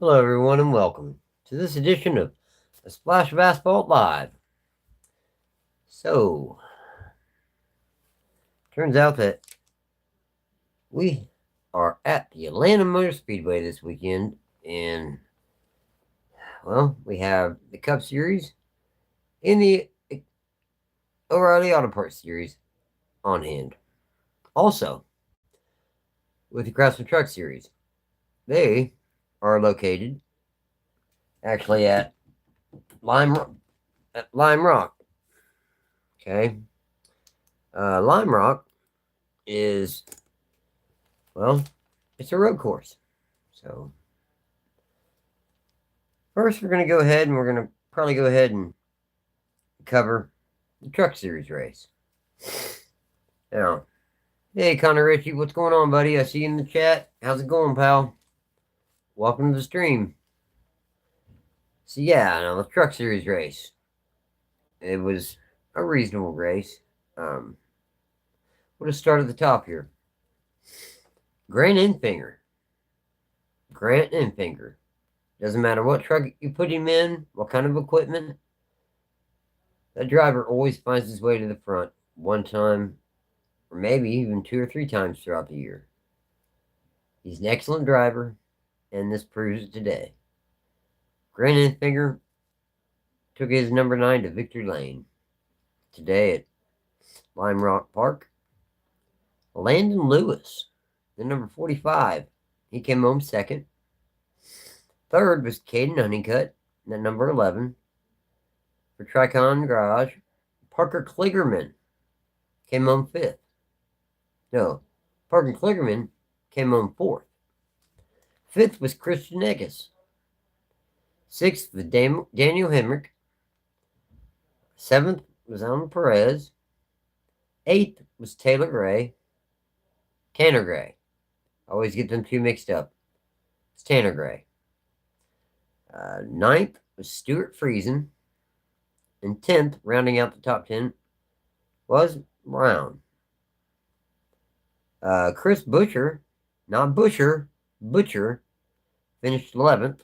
Hello, everyone, and welcome to this edition of the Splash of Asphalt Live. So, turns out that we are at the Atlanta Motor Speedway this weekend, and we have the Cup Series and the O'Reilly Auto Parts Series on hand. Also, with the Craftsman Truck Series, they are located actually at Lime Rock. Okay, Lime Rock is it's a road course. So first, we're going to go ahead and we're going to probably go ahead and cover the Truck Series race. Now, hey, Connor Ritchie, what's going on, buddy? I see you in the chat. How's it going, pal? Welcome to the stream. So, yeah, now the Truck Series race. It was a reasonable race. We'll just start at the top here. Grant Enfinger. Doesn't matter what truck you put him in, what kind of equipment. That driver always finds his way to the front one time, or maybe even 2 or 3 times throughout the year. He's an excellent driver, and this proves it today. Grant Enfinger took his number 9 to victory lane today at Lime Rock Park. Landon Lewis, the number 45, he came home second. Third was Caden Honeycutt, the number 11. For Tricon Garage, Parker Kligerman came home 5th. No, Parker Kligerman came home 4th. 5th was Christian Eggis. 6th was Daniel Hemrick. 7th was Alma Perez. 8th was Tanner Gray. I always get them two mixed up. It's Tanner Gray. 9th was Stuart Friesen. And 10th, rounding out the top 10, was Brown. Chris Butcher, not Busher, Butcher, finished 11th.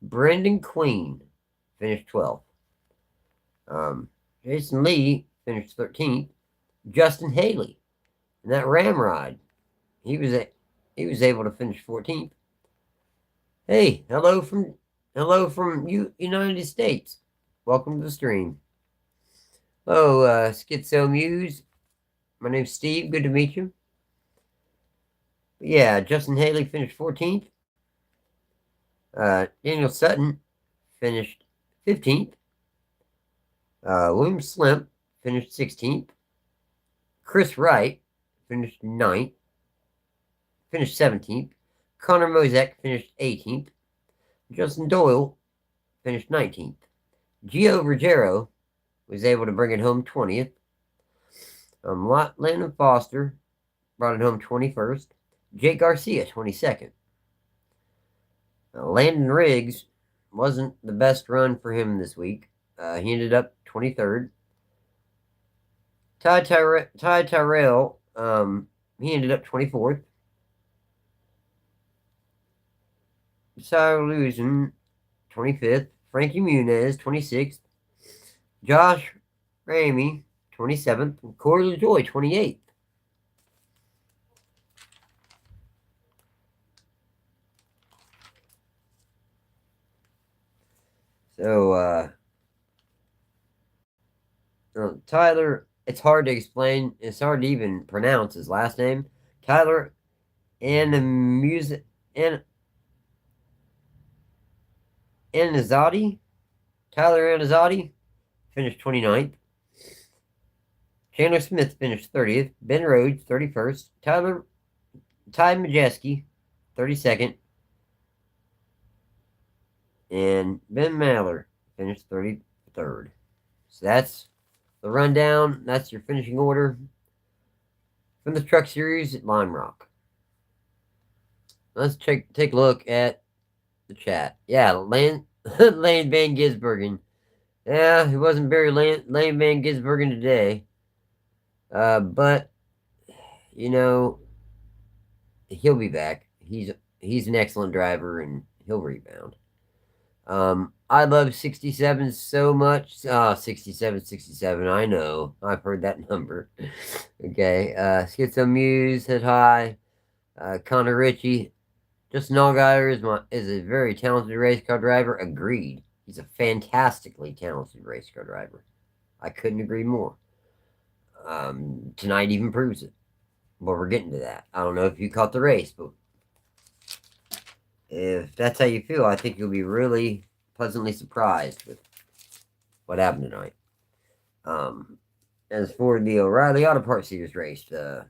Brendan Queen finished 12th. Jason Lee finished 13th. Justin Haley, in that ramrod, he was able to finish 14th. Hey, hello from United States. Welcome to the stream. Hello, Schizo Muse. My name's Steve. Good to meet you. But yeah, Justin Haley finished 14th. Daniel Sutton finished 15th. William Slimp finished 16th. Chris Wright finished 17th. Connor Mozek finished 18th. Justin Doyle finished 19th. Gio Ruggiero was able to bring it home 20th. Landon Foster brought it home 21st. Jake Garcia, 22nd. Landon Riggs wasn't the best run for him this week. He ended up 23rd. Ty Tyrell, he ended up 24th. Cyril Luzin, 25th. Frankie Muniz, 26th. Josh Ramey, 27th. And Corey LaJoy, 28th. So, Tyler, it's hard to explain. It's hard to even pronounce his last name. Tyler Anazzati finished 29th. Chandler Smith finished 30th. Ben Rhodes, 31st. Ty Majeski, 32nd. And Ben Maller finished 33rd. So that's the rundown. That's your finishing order from the Truck Series at Lime Rock. Let's take a look at the chat. Yeah, Lane Van Gisbergen. Yeah, he wasn't very Lane Van Gisbergen today. But you know, he'll be back. He's an excellent driver, and He'll rebound. I love 67 so much. 67, 67. I know. I've heard that number. Okay. Schizo Muse hit high. Connor Ritchie. Justin Allgaier is a very talented race car driver. Agreed. He's a fantastically talented race car driver. I couldn't agree more. Tonight even proves it. Well, we're getting to that. I don't know if you caught the race, but if that's how you feel, I think you'll be really pleasantly surprised with what happened tonight. As for the O'Reilly Auto Parts Series race, the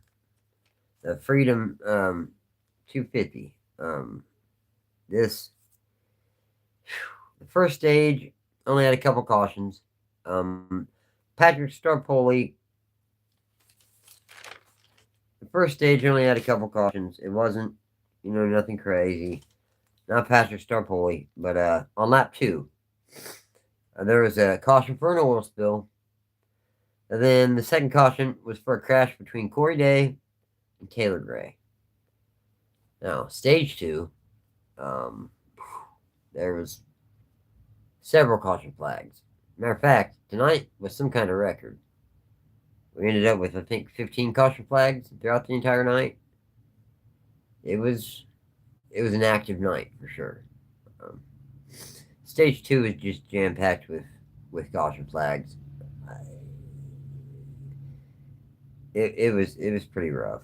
Freedom 250, the first stage only had a couple cautions. Patrick Starpoli, the first stage only had a couple cautions. It wasn't, nothing crazy. Not Patrick Starpoli, but on lap 2, there was a caution for an oil spill. And then the second caution was for a crash between Corey Day and Taylor Gray. Now, stage 2, there was several caution flags. Matter of fact, tonight was some kind of record. We ended up with, I think, 15 caution flags throughout the entire night. It was an active night for sure. Stage 2 is just jam-packed with caution flags. It was pretty rough.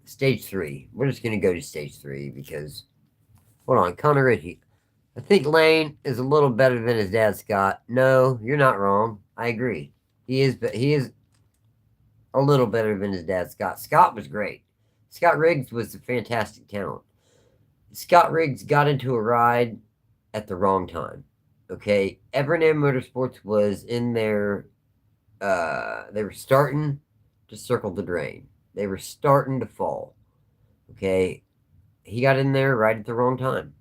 Stage 3. We're just gonna go to stage 3 because, hold on, Connor Ritchie. I think Lane is a little better than his dad Scott. No, you're not wrong. I agree. He is a little better than his dad Scott. Scott was great. Scott Riggs was a fantastic talent. Scott Riggs got into a ride at the wrong time. Okay, Evernham Motorsports was in their. They were starting to circle the drain. They were starting to fall. Okay, he got in there right at the wrong time.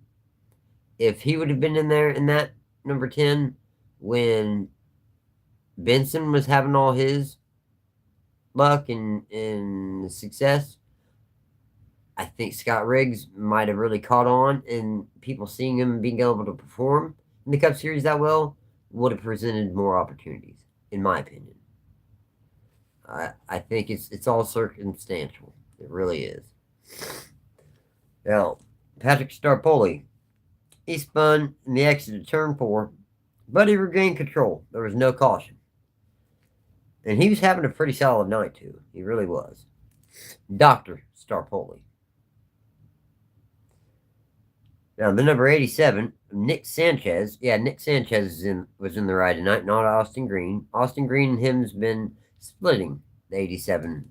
If he would have been in there in that number 10 when Benson was having all his luck and success, I think Scott Riggs might have really caught on, and people seeing him being able to perform in the Cup Series that well would have presented more opportunities, in my opinion. I think it's all circumstantial. It really is. Now, Patrick Starpoli, he spun in the exit of turn 4, but he regained control. There was no caution. And he was having a pretty solid night, too. He really was. Dr. Starpoli. Now, the number 87, Nick Sanchez. Yeah, Nick Sanchez was in the ride tonight, not Austin Green. Austin Green and him has been splitting the 87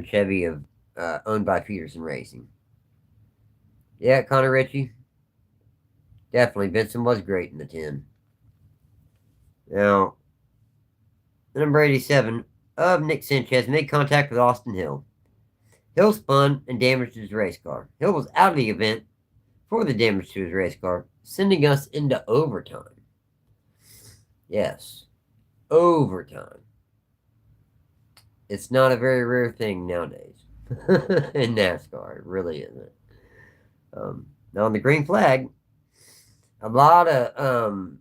Chevy owned by Peterson Racing. Yeah, Connor Ritchie. Definitely, Benson was great in the 10. Now, the number 87 of Nick Sanchez made contact with Austin Hill. Hill spun and damaged his race car. Hill was out of the event for the damage to his race car, sending us into overtime. Yes, overtime. It's not a very rare thing nowadays in NASCAR. It really isn't. Now on the green flag, a lot of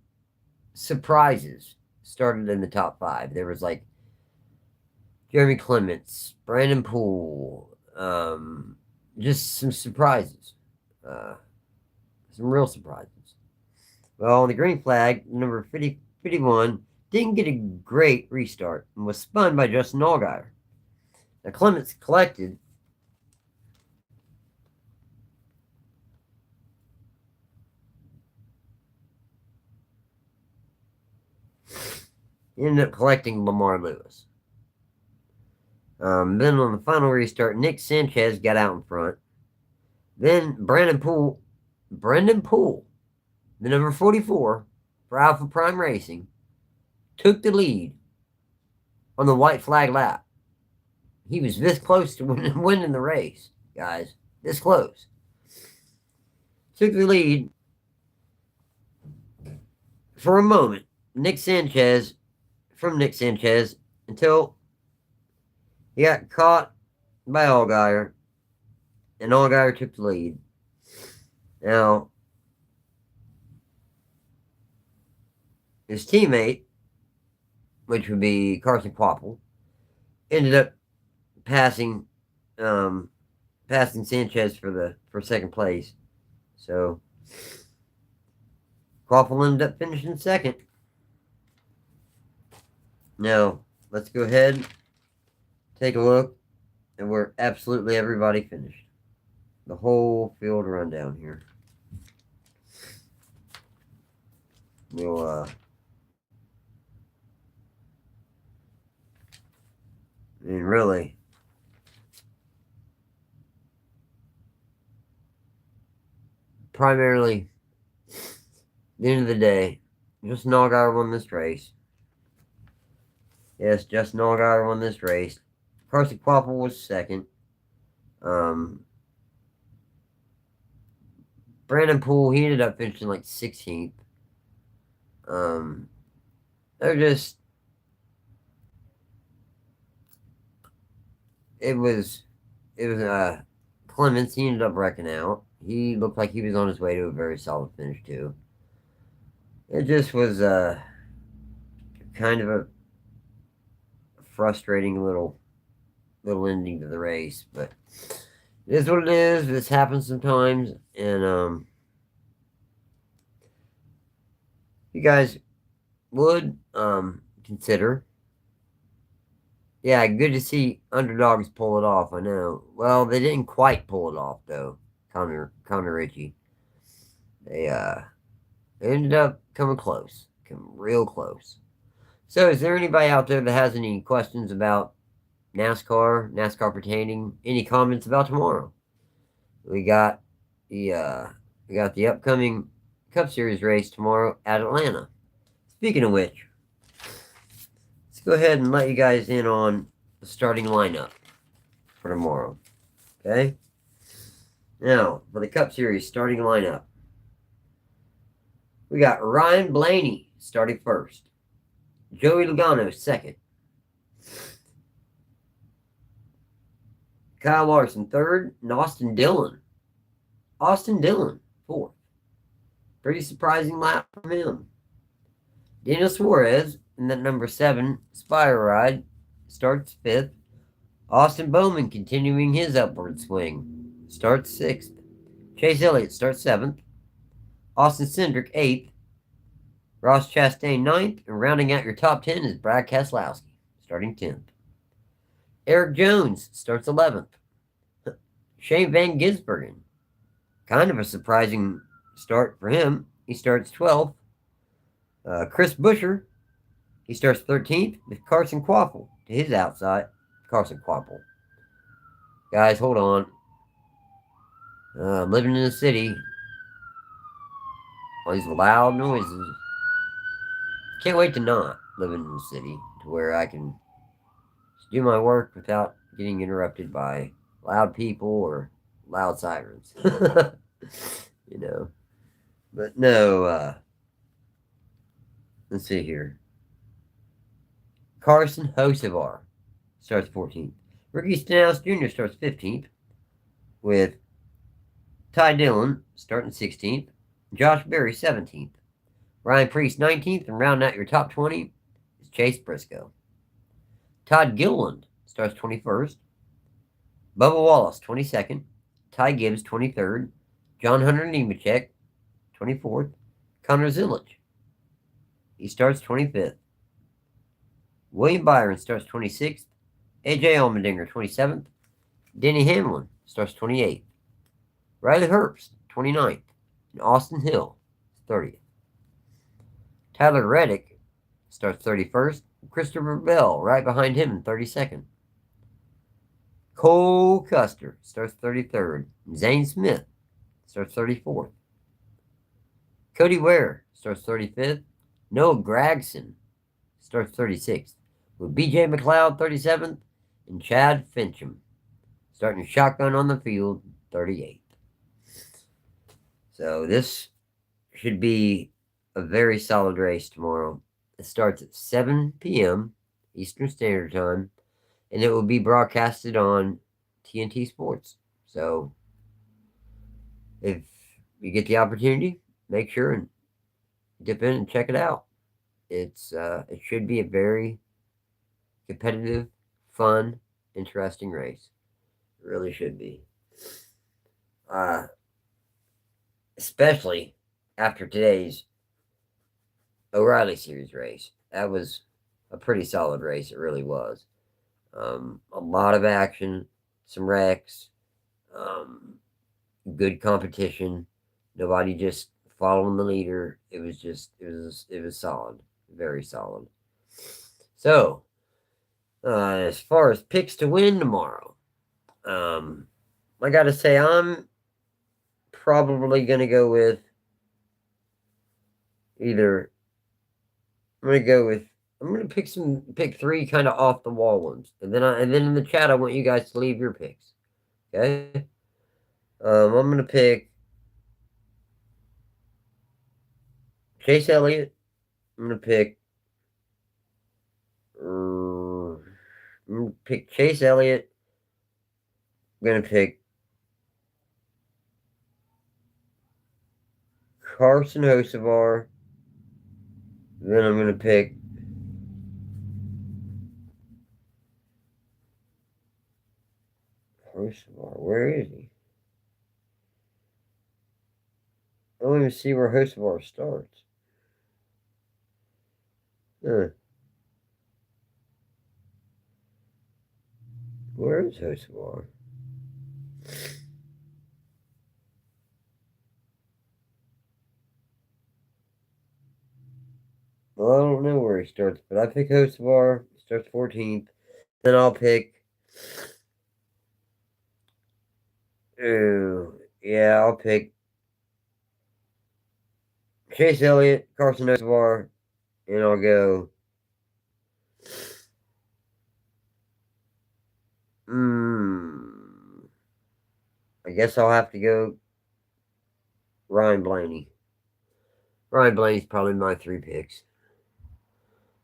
surprises started in the top 5. There was like Jeremy Clements, Brandon Poole, just some surprises. Some real surprises. Well, on the green flag, number 51 didn't get a great restart and was spun by Justin Allgaier. Now, Clements collected. He ended up collecting Lamar Lewis. Then on the final restart, Nick Sanchez got out in front. Then Brendan Poole, the number 44 for Alpha Prime Racing, took the lead on the white flag lap. He was this close to winning the race, guys. This close. Took the lead for a moment. Nick Sanchez until he got caught by Allgaier, and Allgaier took the lead. Now, his teammate, which would be Carson Quapple, ended up passing um, passing Sanchez for second place. So Quapple ended up finishing second. Now, let's go ahead, take a look at where absolutely everybody finished. The whole field rundown here. We'll, I mean, really, primarily, at the end of the day, Justin Allgaier won this race. Yes, Justin Allgaier won this race. Carson Quapple was second. Brandon Poole, he ended up finishing like 16th. They're just, it was Clements, he ended up wrecking out. He looked like he was on his way to a very solid finish too. It just was kind of a frustrating little ending to the race, but it is what it is. This happens sometimes, and you guys would consider. Yeah, good to see underdogs pull it off. I know. Well, they didn't quite pull it off though. Connor Ritchie. They ended up coming close, coming real close. So, is there anybody out there that has any questions about NASCAR pertaining? Any comments about tomorrow? We got the upcoming Cup Series race tomorrow at Atlanta. Speaking of which, let's go ahead and let you guys in on the starting lineup for tomorrow. Okay? Now, for the Cup Series starting lineup, we got Ryan Blaney starting first. Joey Logano second. Kyle Larson third. And Austin Dillon fourth. Pretty surprising lap from him. Daniel Suarez in that number 7 Spire ride starts 5th. Austin Bowman continuing his upward swing starts 6th. Chase Elliott starts 7th. Austin Cindric 8th. Ross Chastain 9th. And rounding out your top 10 is Brad Keselowski starting 10th. Eric Jones starts 11th. Shane Van Gisbergen, kind of a surprising start for him. He starts 12th. Chris Buescher, he starts 13th with Carson Quapple to his outside. Carson Quapple. Guys, hold on. I'm living in the city. All these loud noises. Can't wait to not live in the city to where I can do my work without getting interrupted by loud people or loud sirens. You know. But no, let's see here. Carson Hocevar starts 14th. Ricky Stenhouse Jr. starts 15th. With Ty Dillon starting 16th. Josh Berry 17th. Ryan Preece 19th. And rounding out your top 20 is Chase Briscoe. Todd Gilliland starts 21st. Bubba Wallace 22nd. Ty Gibbs 23rd. John Hunter Nemechek 24th. Connor Zilic, he starts 25th. William Byron starts 26th. AJ Allmendinger 27th. Denny Hamlin starts 28th. Riley Herbst 29th. And Austin Hill 30th. Tyler Reddick starts 31st. Christopher Bell right behind him in 32nd. Cole Custer starts 33rd. Zane Smith starts 34th. Cody Ware starts 35th. Noah Gragson starts 36th. With BJ McLeod 37th. And Chad Fincham starting shotgun on the field 38th. So this should be a very solid race tomorrow. It starts at 7 p.m. Eastern Standard Time, and it will be broadcasted on TNT Sports. So if you get the opportunity, make sure and dip in and check it out. It should be a very competitive, fun, interesting race. It really should be. Uh, Especially after today's O'Reilly Series race. That was a pretty solid race. It really was. A lot of action, some wrecks, um, good competition. Nobody just following the leader. It was solid, very solid. So, as far as picks to win tomorrow, um, I got to say I'm probably gonna go with either. I'm gonna go with. I'm gonna pick three kind of off the wall ones, and then in the chat I want you guys to leave your picks. Okay. I'm gonna pick Chase Elliott. I'm gonna pick. I'm gonna pick Chase Elliott. I'm gonna pick Carson Hocevar. Then I'm gonna pick Hocevar. Where is he? I don't even see where Hocevar starts. Huh. Where is Hocevar? Well, I don't know where he starts, but I pick Hocevar. He starts 14th. Then I'll pick. Oh, yeah, I'll pick Chase Elliott, Carson Hocevar, and I'll go. I guess I'll have to go Ryan Blaney. Ryan Blaney's probably my three picks.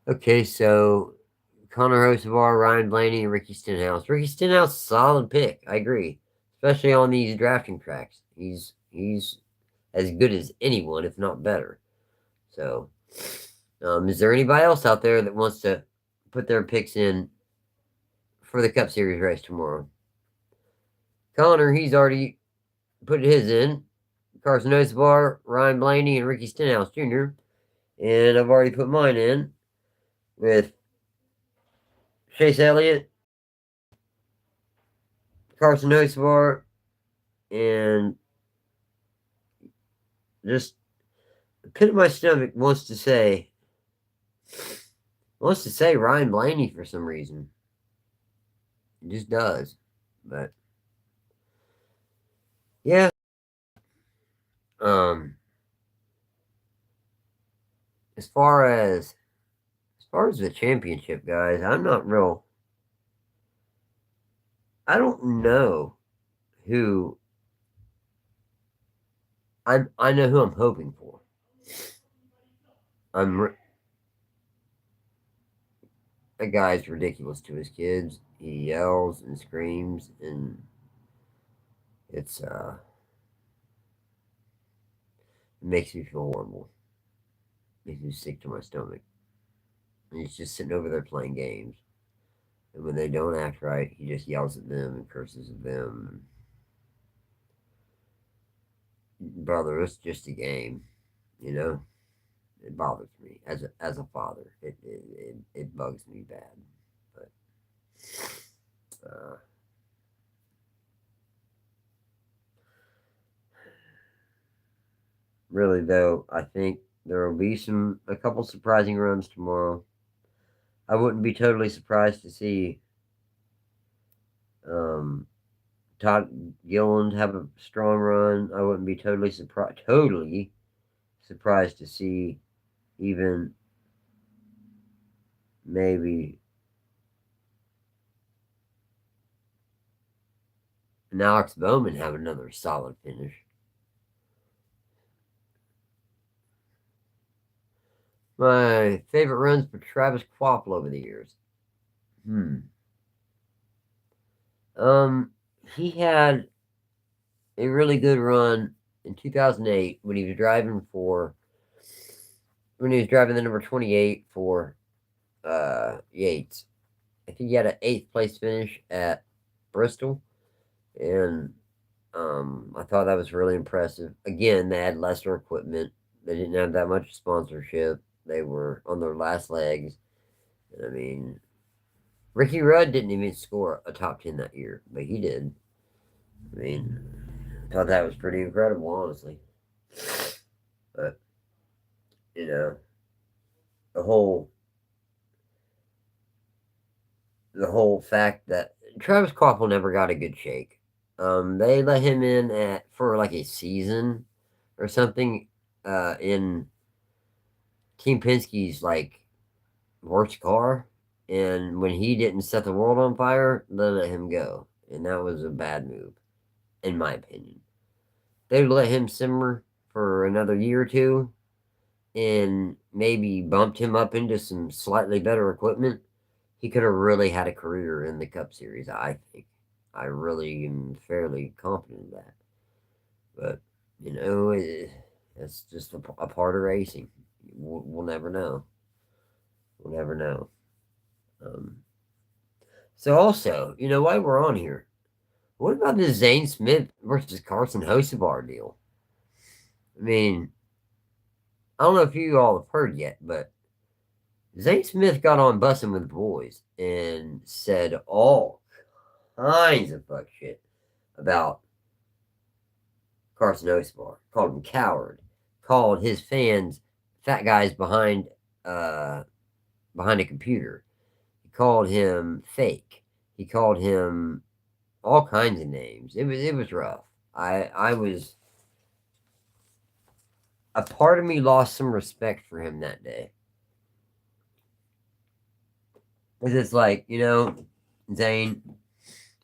Okay, so Connor Hocevar, Ryan Blaney, and Ricky Stenhouse. Ricky Stenhouse, solid pick. I agree, especially on these drafting tracks. He's as good as anyone, if not better. So, is there anybody else out there that wants to put their picks in for the Cup Series race tomorrow? Connor, he's already put his in. Carson Hocevar, Ryan Blaney, and Ricky Stenhouse Jr. And I've already put mine in with Chase Elliott, Carson Hocevar, and just the pit of my stomach wants to say Ryan Blaney for some reason. It just does. But yeah. Um as far as the championship, guys, I'm not real. I don't know who I know who I'm hoping for. I'm That guy's ridiculous to his kids. He yells and screams, and it makes me feel horrible. Makes me sick to my stomach. And he's just sitting over there playing games. And when they don't act right, he just yells at them and curses at them. Brother, it's just a game, you know. It bothers me as a father. It bugs me bad, but uh, really though, I think there will be a couple surprising runs tomorrow. I wouldn't be totally surprised to see um, Todd Gilliland have a strong run. I wouldn't be totally surprised to see even maybe an Alex Bowman have another solid finish. My favorite runs for Travis Kvapil over the years. Um, he had a really good run in 2008 when he was driving for when he was driving the number 28 for Yates. I think he had an eighth place finish at Bristol, and I thought that was really impressive. Again, they had lesser equipment. They didn't have that much sponsorship. They were on their last legs. I mean, Ricky Rudd didn't even score a top 10 that year, but he did. I mean, I thought that was pretty incredible, honestly. But, you know, the whole the whole fact that Travis Koppel never got a good shake. They let him in at for like a season or something in Team Penske's like worst car, and when he didn't set the world on fire, they let him go, and that was a bad move, in my opinion. They let him simmer for another year or two, and maybe bumped him up into some slightly better equipment. He could have really had a career in the Cup Series. I think. I really am fairly confident of that. But it's just a part of racing. We'll never know. We'll never know. Um, so also, while we're on here, what about the Zane Smith versus Carson Hocevar deal? I mean, I don't know if you all have heard yet, but Zane Smith got on Bussin' with the Boys and said all kinds of fuck shit about Carson Hocevar. Called him coward. Called his fans fat guys uh behind a computer. He called him fake. He called him all kinds of names. It was rough. I was a part of me lost some respect for him that day. Because it's like, Zane,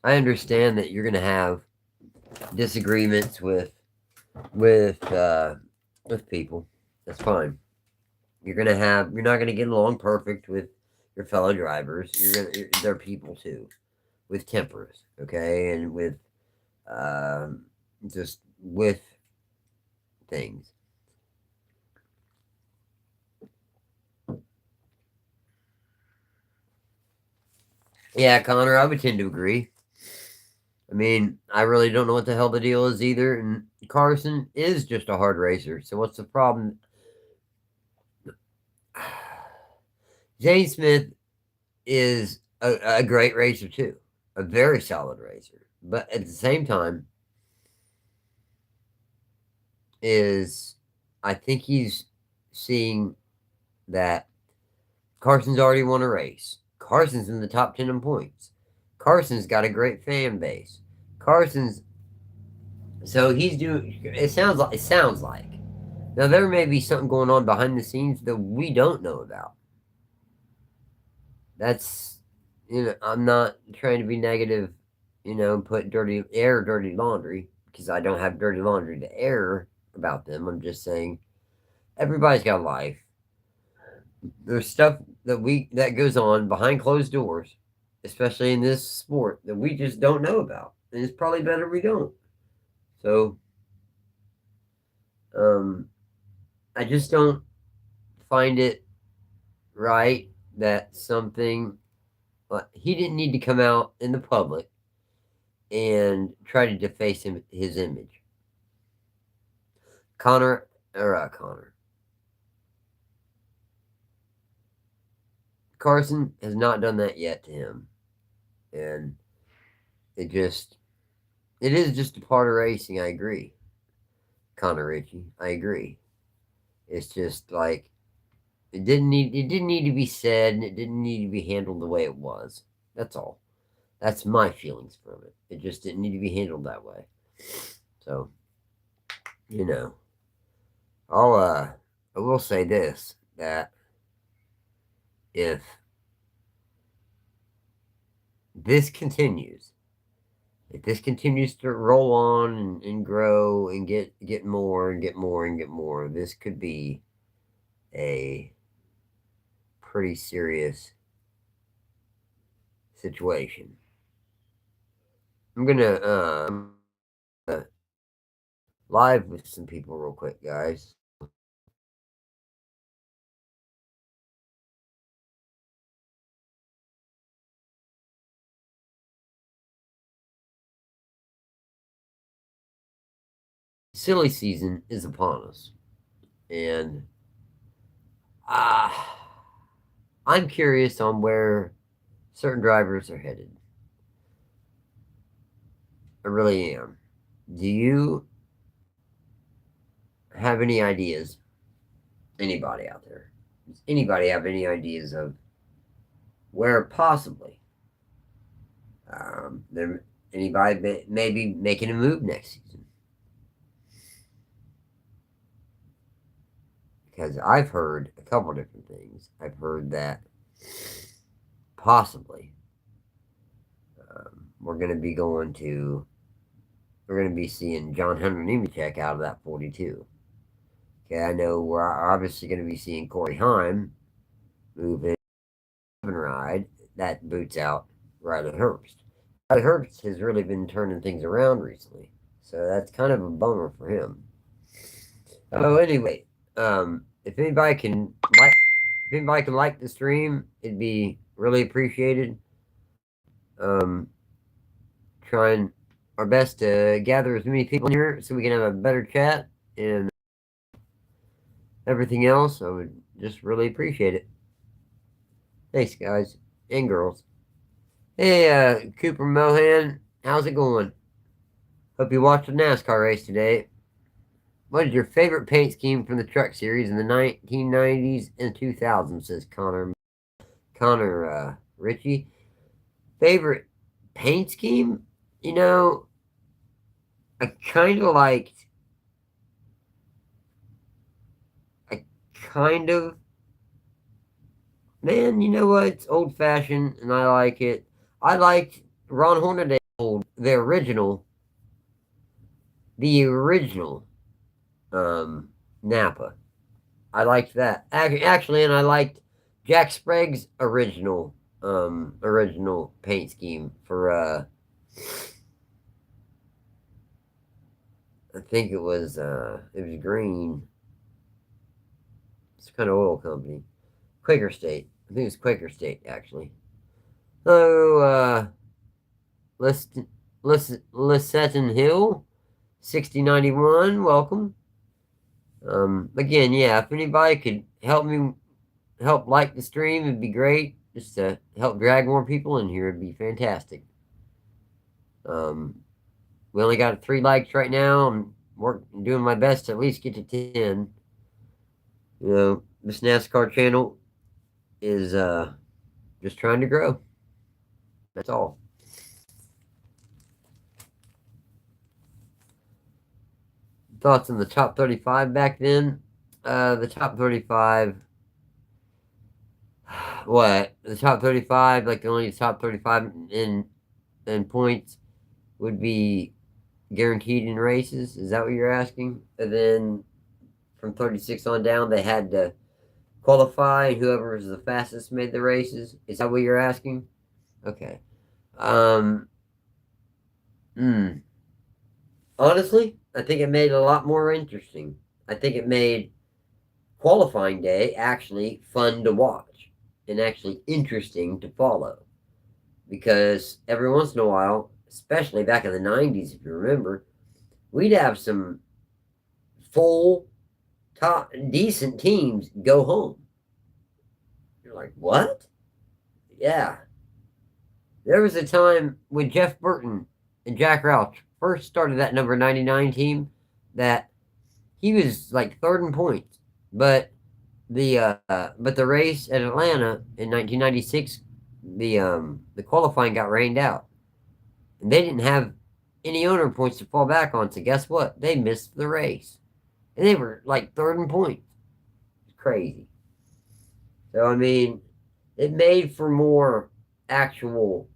I understand that you're gonna have disagreements with uh with people. That's fine. You're not gonna get along perfect with your fellow drivers. They're people too, with tempers, okay, and with um just with things. Yeah, Connor, I would tend to agree. I mean, I really don't know what the hell the deal is either. And Carson is just a hard racer. So what's the problem? Jane Smith is a great racer too, a very solid racer. But at the same time, is I think he's seeing that Carson's already won a race. Carson's in the top 10 in points. Carson's got a great fan base. Carson's so he's doing. It sounds like now there may be something going on behind the scenes that we don't know about. That's I'm not trying to be negative. Put dirty laundry because I don't have dirty laundry to air about them. I'm just saying everybody's got a life. There's stuff that goes on behind closed doors, especially in this sport that we just don't know about, and it's probably better we don't. So, um, I just don't find it right that something he didn't need to come out in the public and try to deface his image. Connor Carson has not done that yet to him, and it just it is just a part of racing. I agree, Connor Ritchie. I agree. It's just like it didn't need to be said, and it didn't need to be handled the way it was. That's all. That's my feelings from it. It just didn't need to be handled that way. So, you know, I will say this, that if this continues, if this continues to roll on and grow and get more and get more and get more, this could be a pretty serious situation. I'm gonna live with some people real quick, guys. Silly season is upon us, and uh, I'm curious on where certain drivers are headed. I really am. Do you have any ideas? Anybody out there? Does anybody have any ideas of where possibly there anybody maybe making a move next season? Because I've heard a couple different things. I've heard that possibly we're going to be we're going to be seeing John Hunter Nemechek out of that 42. Okay, I know we're obviously going to be seeing Corey Heim move in and ride. That boots out Riley Herbst. Riley Herbst has really been turning things around recently, so that's kind of a bummer for him. Oh, anyway, if anybody can like the stream, it'd be really appreciated. Um, trying our best to gather as many people in here so we can have a better chat and everything else. I would just really appreciate it. Thanks, guys and girls. Hey, Cooper Mohan, how's it going? Hope you watched the NASCAR race today. What is your favorite paint scheme from the truck series in the 1990s and 2000s? Says Connor Ritchie. Favorite paint scheme? You know, I kind of liked. I kind of. Man, you know what? It's old fashioned and I like it. I liked Ron Hornaday, the original. The original Napa. I liked that. Actually, and I liked Jack Sprague's original paint scheme for I think it was green. It's kind of oil company. Quaker State. I think it was Quaker State actually. So Lissetton Hill 6091, welcome. Again, yeah, if anybody could help like the stream, it'd be great. Just to help drag more people in here, it'd be fantastic. We only got 3 likes right now. I'm doing my best to at least get to 10. You know, this NASCAR channel is just trying to grow. That's all. Thoughts on the top 35 back then? The top 35. What? The top 35, like the only top 35 in points would be guaranteed in races? Is that what you're asking? And then from 36 on down, they had to qualify. Whoever was the fastest made the races. Is that what you're asking? Okay. Honestly, I think it made it a lot more interesting. I think it made qualifying day actually fun to watch and actually interesting to follow. Because every once in a while, especially back in the 90s, if you remember, we'd have some full, top, decent teams go home. You're like, what? Yeah. There was a time when Jeff Burton and Jack Roush first started that number 99 team that he was like third in points. But the race at Atlanta in 1996, the qualifying got rained out. And they didn't have any owner points to fall back on. So guess what? They missed the race. And they were like third in points. It's crazy. So I mean, it made for more actual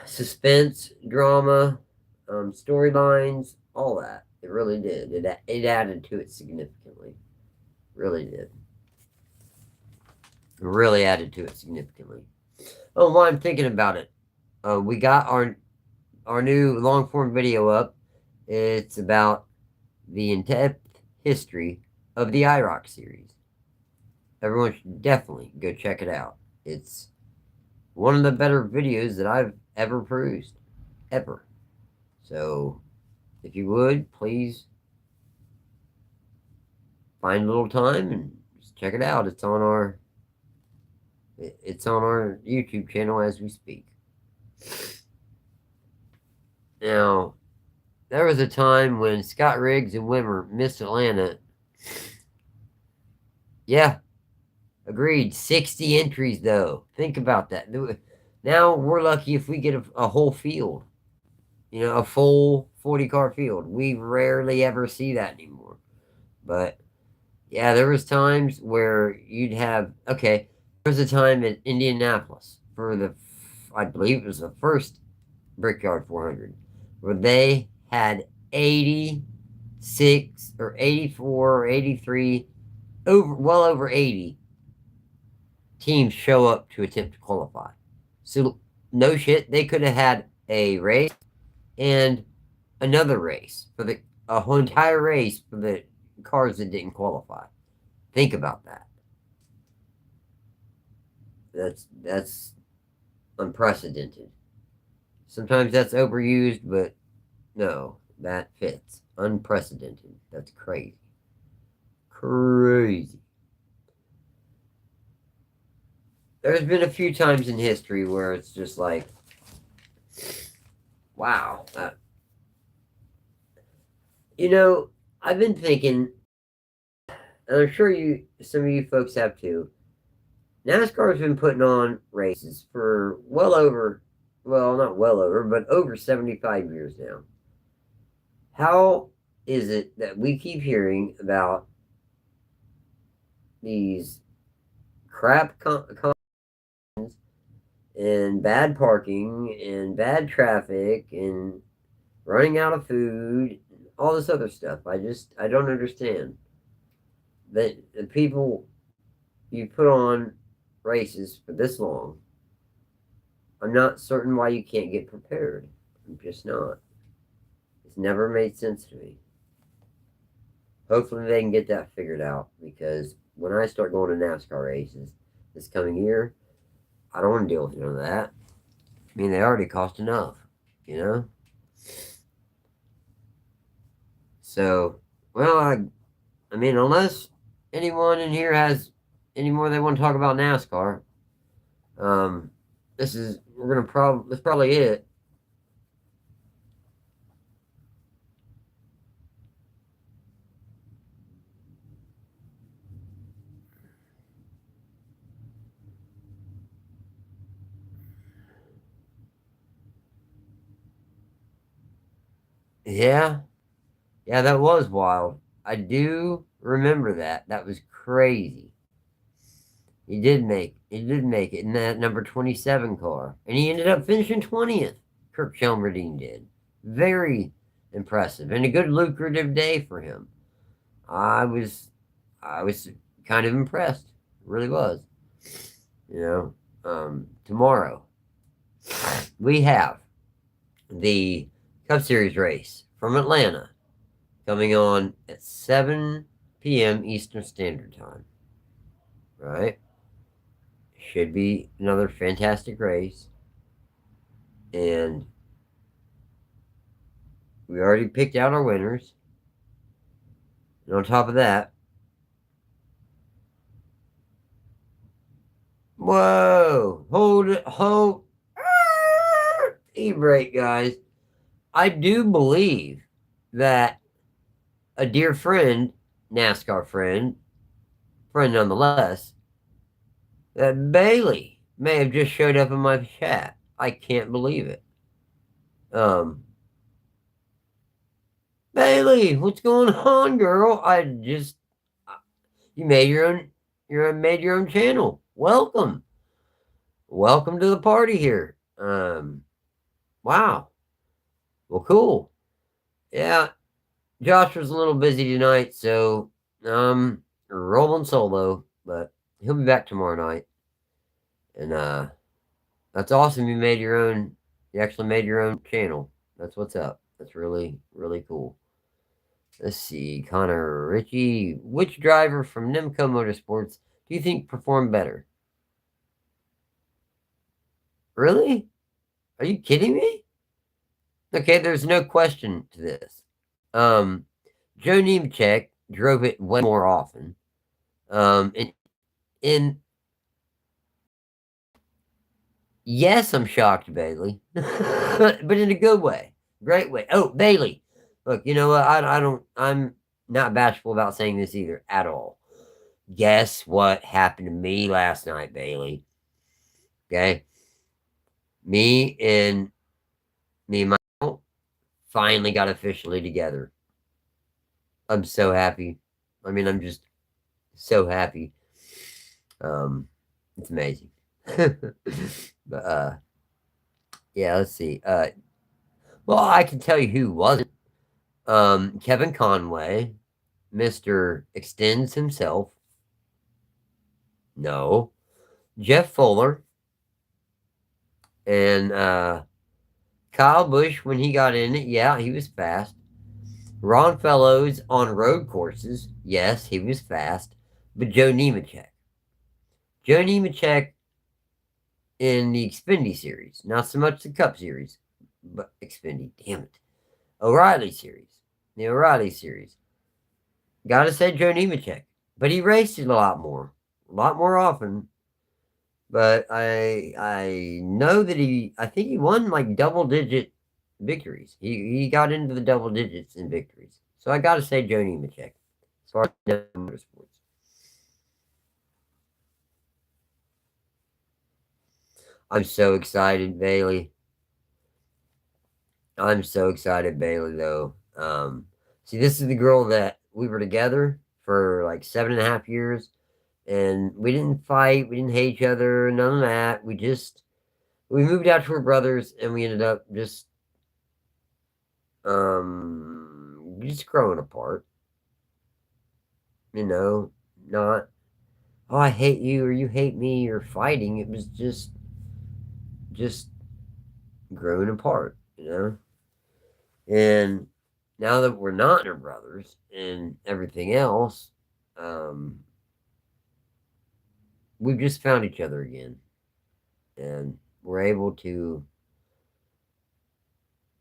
suspense, drama, storylines, all that. It really did. It added to it significantly. Really did. It really added to it significantly. Oh, while I'm thinking about it, We got our new long form video up. It's about the in-depth history of the IROC series. Everyone should definitely go check it out. It's one of the better videos that I've ever produced, ever. So, if you would, please find a little time and just check it out. It's on our YouTube channel as we speak. Now, there was a time when Scott Riggs and Wimmer missed Atlanta. Yeah, agreed. 60 entries, though. Think about that. Now we're lucky if we get a whole field. A full 40-car field. We rarely ever see that anymore. But, yeah, there was times where you'd have... Okay, there was a time in Indianapolis for I believe it was the first Brickyard 400, where they had 86 or 84 or 83, well over 80 teams show up to attempt to qualify. So, no shit, they could have had a race and another race a whole entire race for the cars that didn't qualify. Think about that. That's unprecedented. Sometimes that's overused, but no, that fits. Unprecedented. That's crazy. Crazy. There's been a few times in history where it's just like, wow. I've been thinking, and I'm sure some of you folks have too. NASCAR's been putting on races for not well over, but over 75 years now. How is it that we keep hearing about these crap and bad parking and bad traffic and running out of food, all this other stuff? I don't understand that the people you put on races for this long. I'm not certain why you can't get prepared. I'm just not. It's never made sense to me. Hopefully they can get that figured out, because when I start going to NASCAR races this coming year, I don't want to deal with none of that. I mean, they already cost enough, you know? So, well, I mean, unless anyone in here has any more they want to talk about NASCAR, that's probably it. Yeah, yeah, that was wild. I do remember that. That was crazy. He did make it in that number 27 car, and he ended up finishing 20th. Kirk Shelmerdine did. Very impressive, and a good lucrative day for him. I was, I was kind of impressed. Really was. Tomorrow we have the Cup Series race from Atlanta coming on at 7 p.m. Eastern Standard Time. Right? Should be another fantastic race. And we already picked out our winners. And on top of that, whoa, hold it, hold, e-brake, guys. I do believe that a dear friend, NASCAR friend nonetheless, that Bailey may have just showed up in my chat. I can't believe it. Bailey, what's going on, girl? You made your own channel. Welcome to the party here. Wow. Well, cool. Yeah, Josh was a little busy tonight, so rolling solo, but he'll be back tomorrow night. And that's awesome. You made your own You actually made your own channel. That's what's up. That's really, really cool. Let's see. Connor Ritchie. Which driver from Nimco Motorsports do you think performed better? Really? Are you kidding me? Okay, there's no question to this. Um, Joe Nemechek drove it way more often. And yes, I'm shocked, Bailey, but in a good way, great way. Oh, Bailey, look, you know what? I don't. I'm not bashful about saying this either at all. Guess what happened to me last night, Bailey? Okay, me and my finally got officially together. I'm so happy. I mean, I'm just so happy. Um, it's amazing. But yeah, let's see. Well, I can tell you who wasn't. Kevin Conway, Mister Extends himself. No, Jeff Fuller and Kyle Busch when he got in it. Yeah, he was fast. Ron Fellows on road courses. Yes, he was fast. But Joe Nemechek. Joe Nemechek in the Xfinity series. Not so much the Cup series, but Xfinity. Damn it. O'Reilly series. The O'Reilly series. Gotta say Joe Nemechek. But he raced it a lot more. A lot more often. But I know that I think he won like double digit victories. He got into the double digits in victories. So I gotta say Joe Nemechek. As far as motorsports. I'm so excited, Bailey. I'm so excited, Bailey, though. See, this is the girl that we were together for like 7.5 years, and we didn't fight, we didn't hate each other, none of that. We moved out to her brother's, and we ended up just growing apart. You know, not oh I hate you or you hate me or fighting. It was just growing apart. And now that we're not her brothers and everything else, um, we've just found each other again, and we're able to.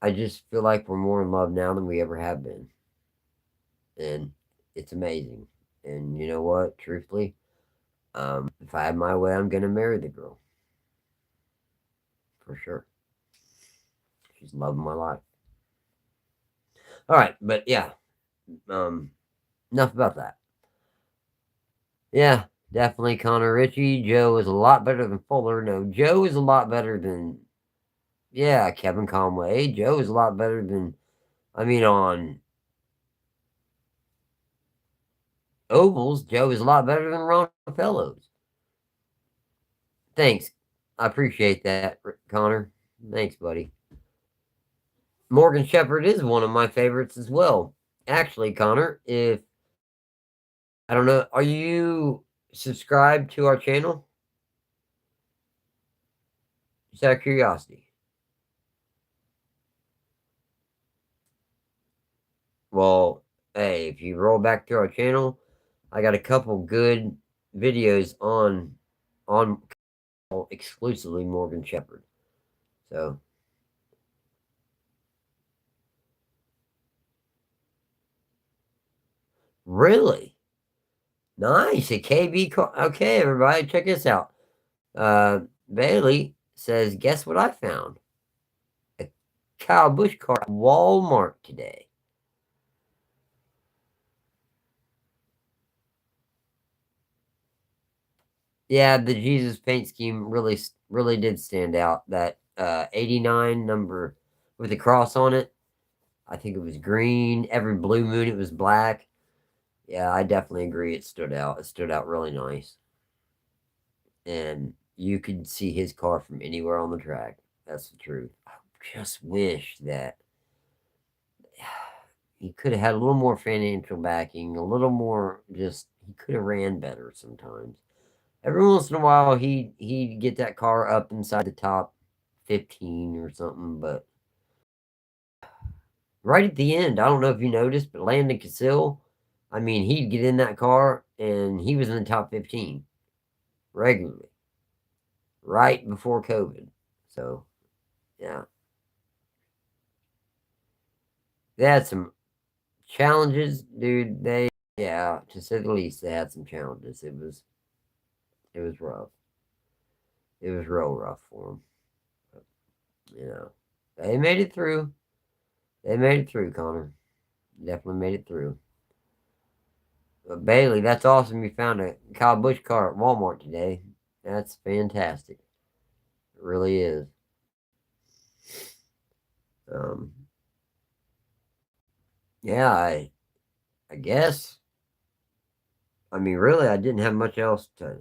I just feel like we're more in love now than we ever have been, and it's amazing. And you know what? Truthfully, if I had my way, I'm gonna marry the girl for sure. She's loving my life. All right, but yeah, um, enough about that. Yeah, definitely Connor Ritchie. Joe is a lot better than Fuller. No, Joe is a lot better than yeah, Kevin Conway. Joe is a lot better than I mean on ovals. Joe is a lot better than Ron Fellows. Thanks, I appreciate that, Connor. Thanks, buddy. Morgan Shepherd is one of my favorites as well. Actually, Connor, if I don't know, are you subscribed to our channel? Just out of curiosity. Well, hey, if you roll back to our channel, I got a couple good videos on exclusively Morgan Shepherd. So really nice. A KB car. Okay, everybody, check this out. Bailey says, guess what I found? A Kyle Busch car at Walmart today. Yeah, the Jesus paint scheme really did stand out. That 89 number with the cross on it. I think it was green. Every blue moon it was black. Yeah, I definitely agree. It stood out. It stood out really nice. And you could see his car from anywhere on the track. That's the truth. I just wish that he could have had a little more financial backing, a little more just he could have ran better sometimes. Every once in a while he'd get that car up inside the top 15 or something, but right at the end, I don't know if you noticed, but Landon Cassill, I mean, he'd get in that car and he was in the top 15 regularly, right before COVID. So, yeah. They had some challenges, dude. Yeah, to say the least, they had some challenges. It was rough. It was real rough for them. But, they made it through. They made it through, Connor. Definitely made it through. But Bailey, that's awesome. You found a Kyle Busch car at Walmart today. That's fantastic. It really is. Um, yeah, I guess. I mean, really, I didn't have much else to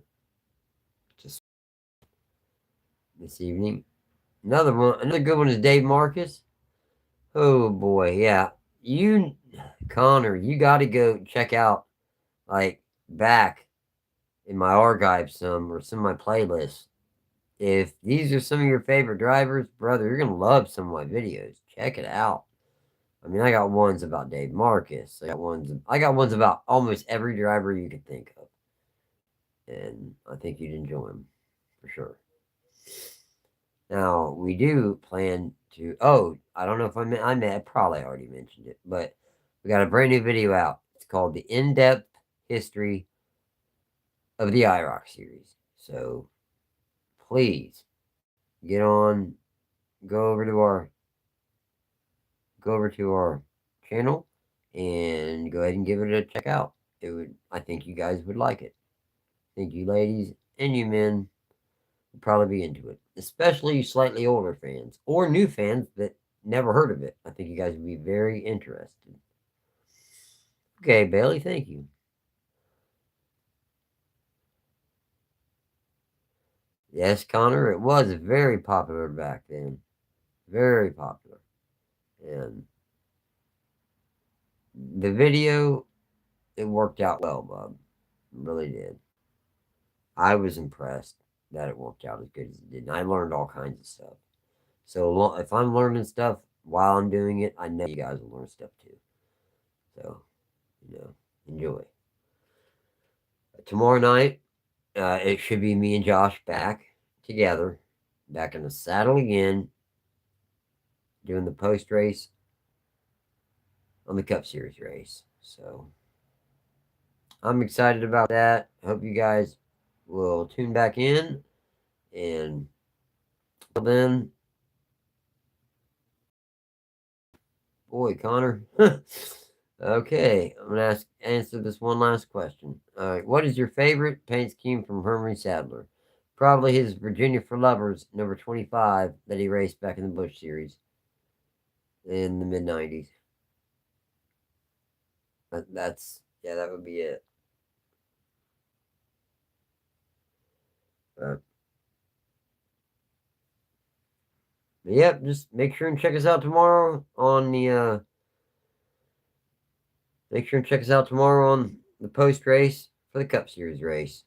this evening. Another good one is Dave Marcus. Oh boy, yeah. Connor, you got to go check out like back in my archive some of my playlists. If these are some of your favorite drivers, brother, you're gonna love some of my videos. Check it out. I mean, I got ones about Dave Marcus. I got ones about almost every driver you could think of, and I think you'd enjoy them for sure. Now we do plan to. Oh, I don't know if I probably already mentioned it, but we got a brand new video out. It's called the In-Depth History of the IROC series. So please get on, go over to our go over to our channel and go ahead and give it a check out. I think you guys would like it. I think you ladies and you men would probably be into it, especially you slightly older fans or new fans that never heard of it. I think you guys would be very interested. Okay, Bailey, thank you. Yes, Connor, it was very popular back then. Very popular. And the video, it worked out well, bub. It really did. I was impressed that it worked out as good as it did. And I learned all kinds of stuff. So if I'm learning stuff while I'm doing it, I know you guys will learn stuff too. So, enjoy. Tomorrow night, it should be me and Josh back together, back in the saddle again, doing the post race on the Cup Series race. So, I'm excited about that. Hope you guys will tune back in. And until then, boy, Connor. Okay, I'm gonna answer this one last question. All right, what is your favorite paint scheme from Henry Sadler? Probably his Virginia for Lovers number 25 that he raced back in the Busch Series in the mid 90s. That would be it. Uh, yep, just make sure and check us out tomorrow on the make sure and check us out tomorrow on the post race for the Cup Series race.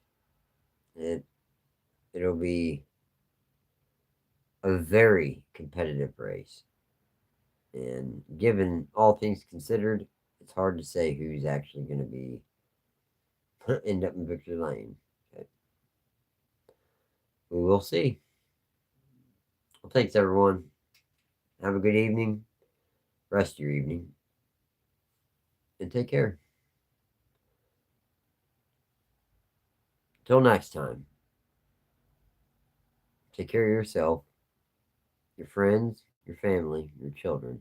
It'll be a very competitive race. And given all things considered, it's hard to say who's actually going to be end up in victory lane. Okay. We will see. Well, thanks everyone. Have a good evening. Rest your evening. And take care. Till next time. Take care of yourself, your friends, your family, your children,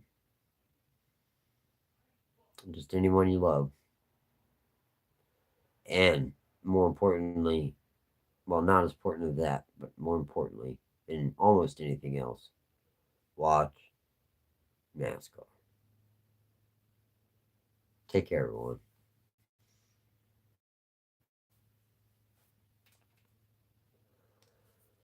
and just anyone you love. And more importantly, well, not as important as that, but more importantly, than almost anything else, watch NASCAR. Take care, everyone.